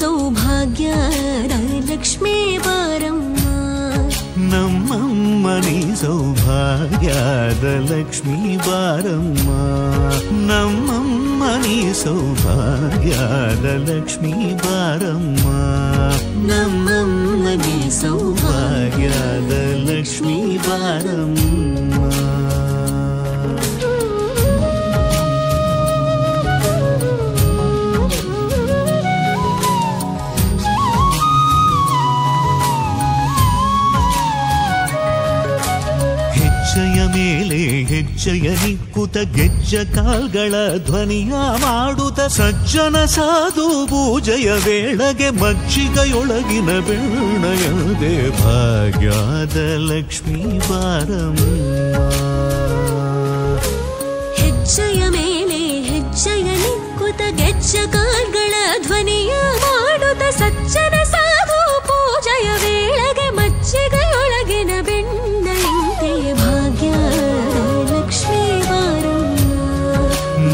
ಸೌಭಾಗ್ಯದ ಲಕ್ಷ್ಮೀ ಬಾರಮ್ಮ. ನಮ್ಮಮ್ಮ ನೀ ಸೌಭಾಗ್ಯದ ಲಕ್ಷ್ಮೀ ಬಾರಮ್ಮ. ನಮ್ಮಮ್ಮ ನೀ ಸೌಭಾಗ್ಯದ ಲಕ್ಷ್ಮೀ ಬಾರಮ್ಮ. ನಮ್ಮಮ್ಮ ನೀ ಸೌಭಾಗ್ಯದ ಲಕ್ಷ್ಮೀ ಬಾರಮ್ಮ. ಹೆಜ್ಜೆಯ ಮೇಲೆ ಹೆಜ್ಜೆಯ ನಿಕ್ಕುತ ಗೆಜ್ಜ ಕಾಲ್ಗಳ ಧ್ವನಿಯ ಮಾಡುತ್ತ ಸಜ್ಜನ ಸಾಧು ಪೂಜೆಯ ವೇಳೆಗೆ ಮಜ್ಜಿಗೆಯೊಳಗಿನ ಬೆಣ್ಣೆಯದೆ ಭಾಗ್ಯದ ಲಕ್ಷ್ಮೀ ಬಾರಮ್ಮ. ಹೆಜ್ಜೆಯ ಮೇಲೆ ಹೆಜ್ಜೆಯ ನಿಕ್ಕುತ ಗೆಜ್ಜ ಕಾಲ್ಗಳ ಧ್ವನಿಯ ಮಾಡುತ್ತ ಸಜ್ಜನ ಸಾಧು ಪೂಜೆಯ ವೇಳೆಗೆ ಮಜ್ಜಿಗೆಯೊಳಗಿನ ಬೆಣ್ಣೆಯಂತೆ ಭಾಗ್ಯದ ಲಕ್ಷ್ಮೀ ಬಾರಮ್ಮ.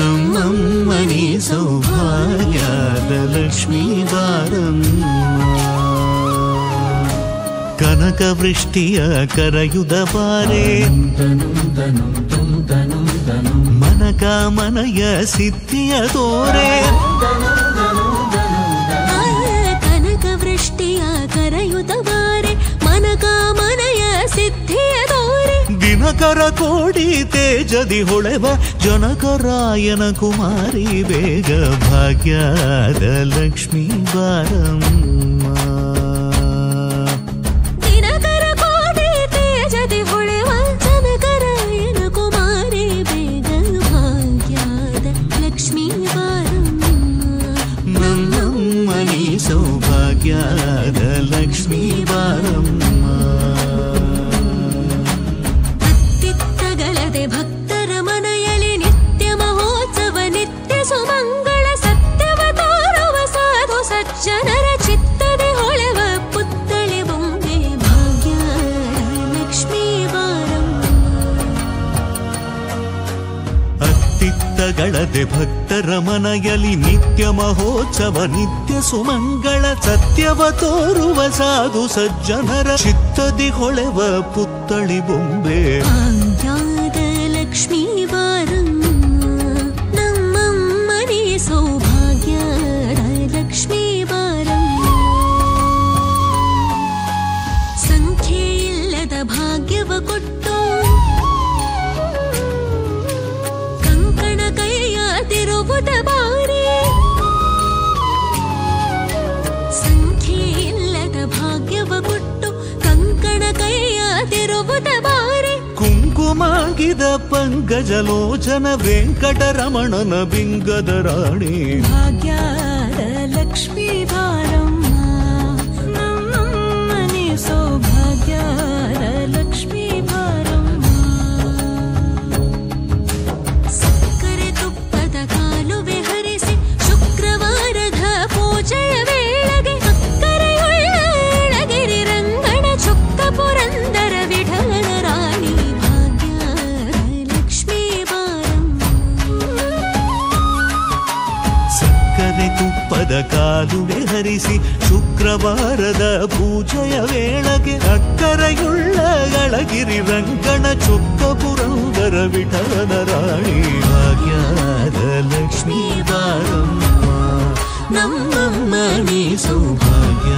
ನಮ್ಮಮ್ಮ ನೀ ಸೌಭಾಗ್ಯದ ಲಕ್ಷ್ಮೀ ಬಾರಮ್ಮ. ಕನಕ ವೃಷ್ಟಿಯ ಕರೆಯುದ ಬಾರೆ ಮನಕಾಮನೆಯ ಸಿದ್ಧಿಯ ತೋರೆ. ಕನಕ ವೃಷ್ಟಿಯ ಕರೆಯುತ ಬಾರೆ ಮನಕಾಮನೆಯ ಸಿದ್ಧಿಯ ತೋರೆ. ದಿನಕರ ಕೋಡಿ ತೇಜದಿ ಹೊಳೆವ ಜನಕರಾಯನ ಕುಮಾರಿ ಬೇಗ ಭಾಗ್ಯದ ಲಕ್ಷ್ಮೀ ಬಾರಮ್ಮ. ದಿನಕರ ಕೋಡಿ ತೇಜದಿ ಹೊಳೆವ ಜನಕರಾಯನ ಕುಮಾರಿ ಬೇಗ ಭಾಗ್ಯದ ಲಕ್ಷ್ಮೀ ಬಾರಮ್ಮ. ನಮ್ಮಮ್ಮ ನೀ ಸೌಭಾಗ್ಯದ ಲಕ್ಷ್ಮೀ ಬಾರಮ್ಮ. ಅತ್ತಿತ್ತಗಲದೆ ಭಕ್ತರ ಮನೆಯಲ್ಲಿ ನಿತ್ಯ ಮಹೋತ್ಸವ ನಿತ್ಯ ಸುಮಂಗಳ ಸತ್ಯವ ತೋರುವ ಸಾಧು ಸಜ್ಜನರ ಚಿತ್ತದೆ ಹೊಳೆವ ಪುತ್ಥಳಿ ಬೊಂಬೆ ಭಾಗ್ಯದ ಲಕ್ಷ್ಮೀ ಬಾರಮ್ಮ. ಅತ್ತಿತ್ತಗಳದೆ ಭಕ್ತರ ಮನೆಯಲ್ಲಿ ನಿತ್ಯ ಮಹೋತ್ಸವ ನಿತ್ಯ ಸುಮಂಗಳ ಸತ್ಯವ ತೋರುವ ಸಾಧು ಸಜ್ಜನರ ಚಿತ್ತದಿ ಹೊಳೆವ ಪುತ್ಥಳಿ ಬೊಂಬೆ ಭಾಗ್ಯದ ಲಕ್ಷ್ಮೀ ಬಾರಮ್ಮ. ನಮ್ಮಮ್ಮ ನೀ ಸೌಭಾಗ್ಯದ ಲಕ್ಷ್ಮೀ ಬಾರಮ್ಮ. ಸಂಖ್ಯೆ ಇಲ್ಲದ ಭಾಗ್ಯವ ಕೊಟ್ಟು ಕಂಕಣ ಕೈಯ ತಿರುವುದ ಬಾರಿ. ಸಂಖ್ಯೆ ಇಲ್ಲದ ಭಾಗ್ಯವ ಕೊಟ್ಟು ಕಂಕಣ ಕೈಯ ತಿರುವುದ ಬಾರಿ. ಕುಂಕುಮಾಗಿದ ಪಂಕಜಲೋಚನ ವೆಂಕಟರಮಣನ ಬಿಂಗದ ರಾಣಿ ಭಾಗ್ಯದ ಲಕ್ಷ್ಮೀ ಬಾರಮ್ಮ. ನಮ್ಮಮ್ಮ ನೀ ಸೌಭಾಗ್ಯದ ಲಕ್ಷ್ಮೀ ಬಾರಮ್ಮ. ಸಕ್ಕರೆ ತುಪ್ಪದ ಕಾಲುವೆ ಹರಿಸಿ ಶುಕ್ರವಾರದ ಪೂಜೆಯ ವೇಳೆಗೆ ಅಕ್ಕರೆಯುಳ್ಳ ಎಳಗಿರಿ ರಂಗಣ ಚೊಕ್ಕ ಪುರಂದರ ವಿಠಲನ ರಾಣಿ ಭಾಗ್ಯದ ಲಕ್ಷ್ಮೀ ಬಾರಮ್ಮ. ಸಕ್ಕರೆ ತುಪ್ಪದ ಕಾಲುವೆ ಹರಿಸಿ ಶುಕ್ರವಾರದ ಪೂಜೆಯ ವೇಳೆಗೆ ಅಕ್ಕರೆಯುಳ್ಳ ಅಳಗಿರಿ ರಂಗಣ ಚೊಕ್ಕ ಪುರಂದರ ವಿಠಲನ ರಾಣಿ ಭಾಗ್ಯದ ಲಕ್ಷ್ಮೀ ಬಾರಮ್ಮ. ನಮ್ಮಮ್ಮ ನೀ ಸೌಭಾಗ್ಯ